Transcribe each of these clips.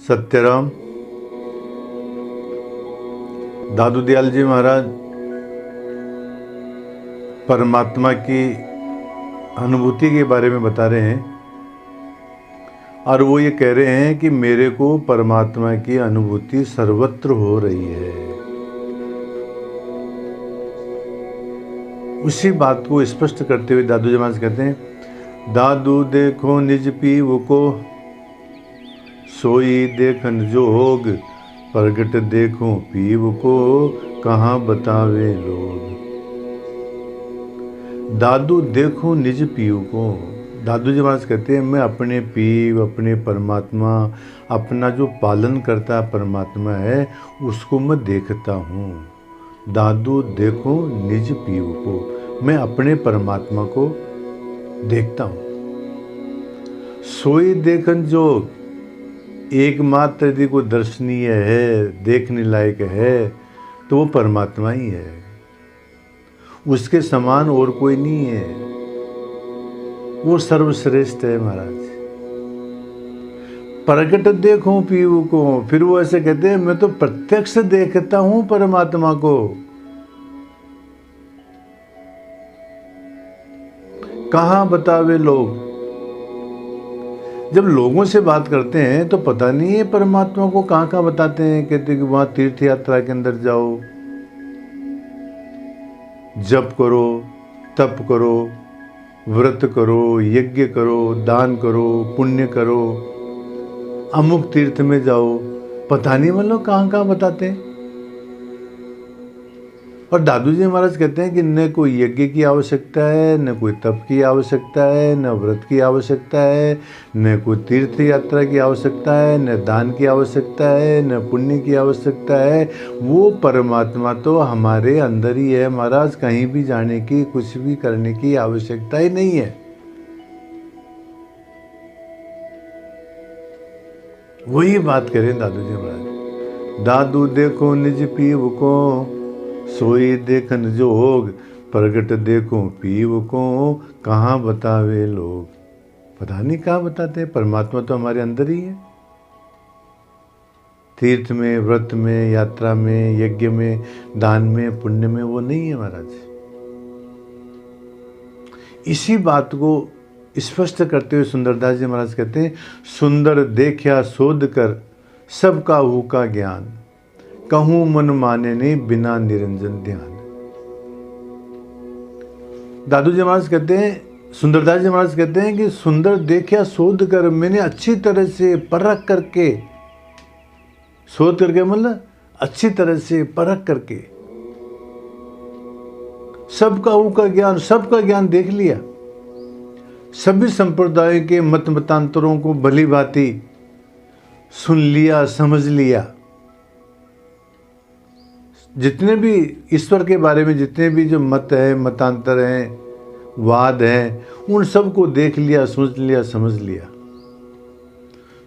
सत्यराम दादू दयाल जी महाराज परमात्मा की अनुभूति के बारे में बता रहे हैं और वो ये कह रहे हैं कि मेरे को परमात्मा की अनुभूति सर्वत्र हो रही है। उसी बात को स्पष्ट करते हुए दादू जी महाराज कहते हैं, दादू देखो निज पीव को, सोई देखन जोग, प्रगट देखो पीव को, कहाँ बतावे लोग। दादू देखो निज पीव को। दादू जी महाराज कहते हैं मैं अपने पीव, अपने परमात्मा, अपना जो पालन करता परमात्मा है उसको मैं देखता हूँ। दादू देखो निज पीव को, मैं अपने परमात्मा को देखता हूँ। सोई देखन जो एकमात्र यदि को दर्शनीय है, देखने लायक है, तो वो परमात्मा ही है। उसके समान और कोई नहीं है, वो सर्वश्रेष्ठ है महाराज। प्रकट देखो पीव को, फिर वो ऐसे कहते हैं मैं तो प्रत्यक्ष देखता हूं परमात्मा को। कहाँ बतावे लोग। जब लोगों से बात करते हैं तो पता नहीं है परमात्मा को कहाँ कहाँ बताते हैं। कहते कि वहां तीर्थ यात्रा के अंदर जाओ, जप करो, तप करो, व्रत करो, यज्ञ करो, दान करो, पुण्य करो, अमुक तीर्थ में जाओ। पता नहीं मतलब कहाँ कहाँ बताते हैं। और दादू जी महाराज कहते हैं कि न कोई यज्ञ की आवश्यकता है, न कोई तप की आवश्यकता है, न व्रत की आवश्यकता है, न कोई तीर्थ यात्रा की आवश्यकता है, न दान की आवश्यकता है, न पुण्य की आवश्यकता है। वो परमात्मा तो हमारे अंदर ही है महाराज। कहीं भी जाने की, कुछ भी करने की आवश्यकता ही नहीं है। वही बात करें दादू जी महाराज। दादू देखो निज पीव को, सोई देखन जोग, प्रगट देखो पीव को, कहाँ बतावे लोग। पता नहीं कहाँ बताते हैं। परमात्मा तो हमारे अंदर ही है। तीर्थ में, व्रत में, यात्रा में, यज्ञ में, दान में, पुण्य में वो नहीं है महाराज। इसी बात को स्पष्ट करते हुए सुंदरदास जी महाराज कहते हैं, सुंदर देखा शोध कर, सबका हु का ज्ञान, कहूँ मन माने नहीं बिना निरंजन ध्यान। दादू जी महाराज कहते हैं, सुंदरदास जी महाराज कहते हैं कि सुंदर देखा शोध कर, मैंने अच्छी तरह से परख करके, शोध करके मतलब अच्छी तरह से परख करके, सबका हु का ज्ञान, सबका ज्ञान देख लिया। सभी संप्रदाय के मत मतांतरों को भली भांति सुन लिया, समझ लिया। जितने भी ईश्वर के बारे में जितने भी जो मत है, मतांतर हैं, वाद हैं, उन सब को देख लिया, सोच लिया, समझ लिया।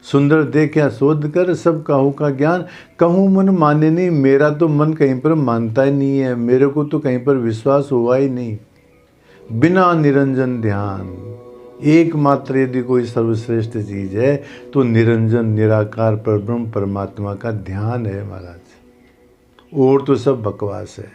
सुंदर देखा शोध कर, सब कहूँ का ज्ञान, कहूँ मन माने नहीं। मेरा तो मन कहीं पर मानता ही नहीं है, मेरे को तो कहीं पर विश्वास हुआ ही नहीं। बिना निरंजन ध्यान, एकमात्र यदि कोई सर्वश्रेष्ठ चीज है तो निरंजन निराकार परब्रह्म परमात्मा का ध्यान है महाराज। और तो सब बकवास है।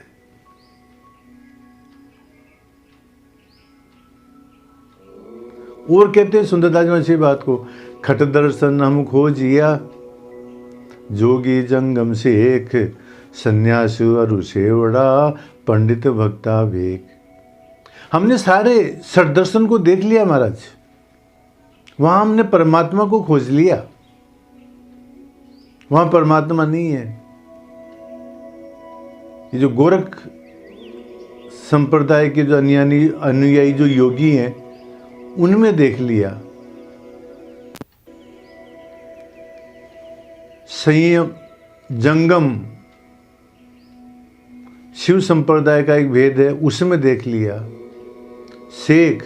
और कहते हैं सुंदरदास जी इसी बात को, खट दर्शन हम खोजिया, जोगी जंगम से एक, सन्यास अरु सेवड़ा, पंडित भक्ता वेक। हमने सारे सठ दर्शन को देख लिया महाराज। वहां हमने परमात्मा को खोज लिया। वहां परमात्मा नहीं है। ये जो गोरख संप्रदाय के जो अनुयायी जो योगी हैं, उनमें देख लिया। संयम जंगम शिव संप्रदाय का एक भेद है, उसमें देख लिया। शेख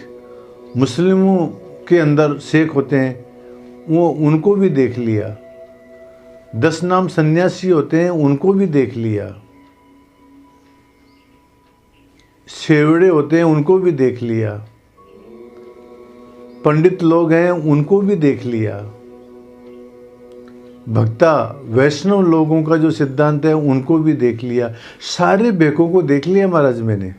मुस्लिमों के अंदर शेख होते हैं, वो उनको भी देख लिया। 10 नाम सन्यासी होते हैं, उनको भी देख लिया। सेवड़े होते हैं, उनको भी देख लिया। पंडित लोग हैं, उनको भी देख लिया। भक्ता वैष्णव लोगों का जो सिद्धांत है उनको भी देख लिया, सारे बेकों को देख लिया महाराज मैंने।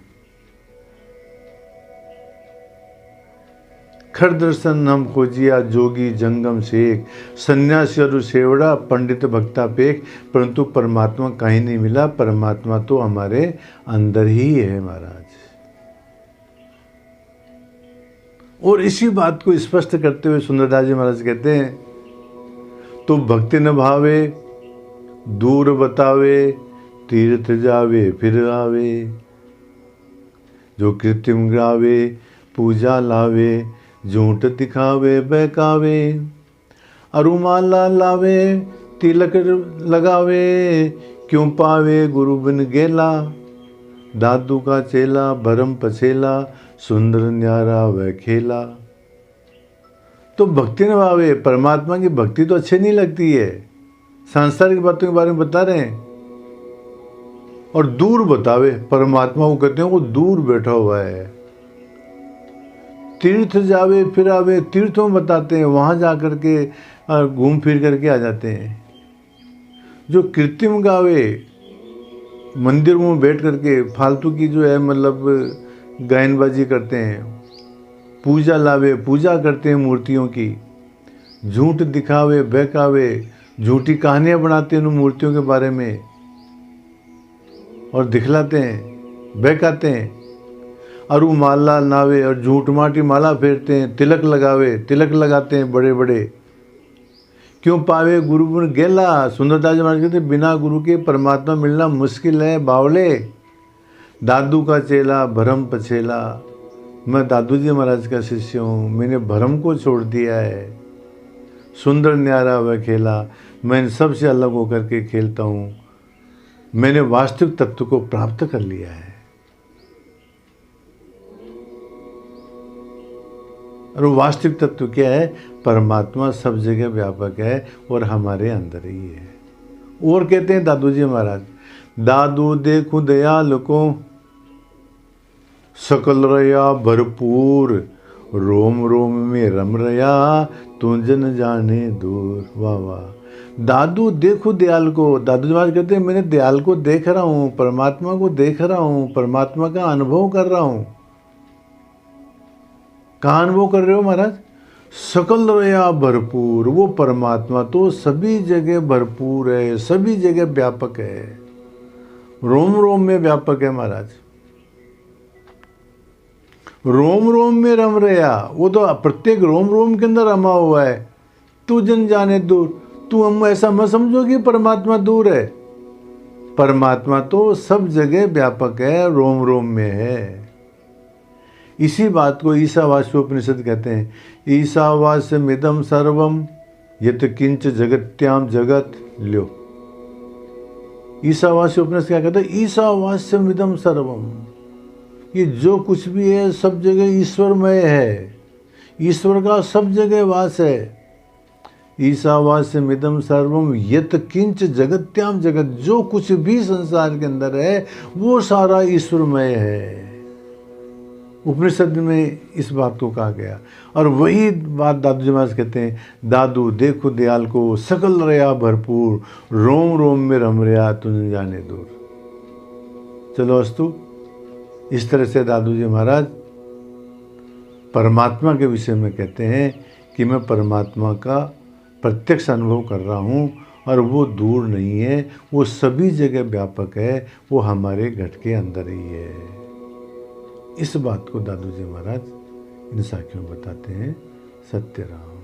खर दर्शन हम खोजिया जोगी जंगम शेख, सन्यासी और सेवड़ा पंडित भक्ता पेख, परंतु परमात्मा कहीं नहीं मिला। परमात्मा तो हमारे अंदर ही है महाराज। और इसी बात को स्पष्ट करते हुए सुंदरदास जी महाराज कहते हैं, तो भक्ति न भावे दूर बतावे, तीर्थ जावे फिर आवे, जो कृत्रिम गावे पूजा लावे, झूठ दिखावे बहकावे, अरुमाला लावे तिलक लगावे, क्यों पावे गुरु बिन गेला, दादू का चेला भरम पछेला, सुंदर न्यारा वह खेला। तो भक्ति न भावे, परमात्मा की भक्ति तो अच्छी नहीं लगती है, सांसारिक बातों के बारे में बता रहे हैं। और दूर बतावे, परमात्मा को कहते हैं वो दूर बैठा हुआ है। तीर्थ जावे फिर आवे, तीर्थों में बताते हैं, वहां जा करके घूम फिर करके आ जाते हैं। जो कृत्रिम गावे, मंदिर में बैठ करके फालतू की जो है मतलब गायनबाजी करते हैं, पूजा लावे पूजा करते हैं मूर्तियों की, झूठ दिखावे बहकावे, झूठी कहानियां बनाते हैं उन मूर्तियों के बारे में और दिखलाते हैं बहकाते हैं। अरु माला नावे, और झूठ माटी माला फेरते हैं, तिलक लगावे तिलक लगाते हैं बड़े बड़े, क्यों पावे गुरु बिन गेला। सुंदरदास जी महाराज कहते बिना गुरु के परमात्मा मिलना मुश्किल है बावले, दादू का चेला भरम पछेला। मैं दादू जी महाराज का शिष्य हूँ, मैंने भरम को छोड़ दिया है, सुंदर न्यारा वह खेला, मैं इन सबसे अलग होकर के खेलता हूँ, मैंने वास्तविक तत्व को प्राप्त कर लिया है। और वास्तविक तत्व क्या है? परमात्मा सब जगह व्यापक है और हमारे अंदर ही है। और कहते हैं दादू जी महाराज, दादू देखूं दयाल को सकल रया भरपूर, रोम रोम में रम रया तू जन जाने दूर। वाह वाह। दादू देखो दयाल को। दादू जी महाराज कहते हैं मैंने दयाल को देख रहा हूँ, परमात्मा को देख रहा हूँ, परमात्मा का अनुभव कर रहा हूँ। कहाँ अनुभव कर रहे हो महाराज? सकल रया भरपूर। वो परमात्मा तो सभी जगह भरपूर है, सभी जगह व्यापक है, रोम रोम में व्यापक है महाराज। रोम रोम में रम रहा, वो तो प्रत्येक रोम रोम के अंदर रमा हुआ है। तू जन जाने दूर, तू हम ऐसा मत समझो कि परमात्मा दूर है। परमात्मा तो सब जगह व्यापक है, रोम रोम में है। इसी बात को ईशावास्योपनिषद कहते हैं, ईशावास्यमिदं सर्वम यत् किंच जगत्याम जगत ल्यो। ईशावास्योपनिषद क्या कहते हैं? ईशावास्यमिदं सर्वम, ये जो कुछ भी है सब जगह ईश्वरमय है, ईश्वर का सब जगह वास है। ईशावास्यमिदं सर्वम यत् किंच जगत्याम जगत, जो कुछ भी संसार के अंदर है वो सारा ईश्वरमय है। उपनिषद में इस बात को कहा गया। और वही बात दादू जी महाराज कहते हैं, दादू देखो दयाल को सकल रया भरपूर, रोम रोम में रम रया तुझ जाने दूर। चलो अस्तु। इस तरह से दादू जी महाराज परमात्मा के विषय में कहते हैं कि मैं परमात्मा का प्रत्यक्ष अनुभव कर रहा हूँ और वो दूर नहीं है, वो सभी जगह व्यापक है, वो हमारे घट के अंदर ही है। इस बात को दादू जी महाराज इन साखियों में बताते हैं। सत्य राम।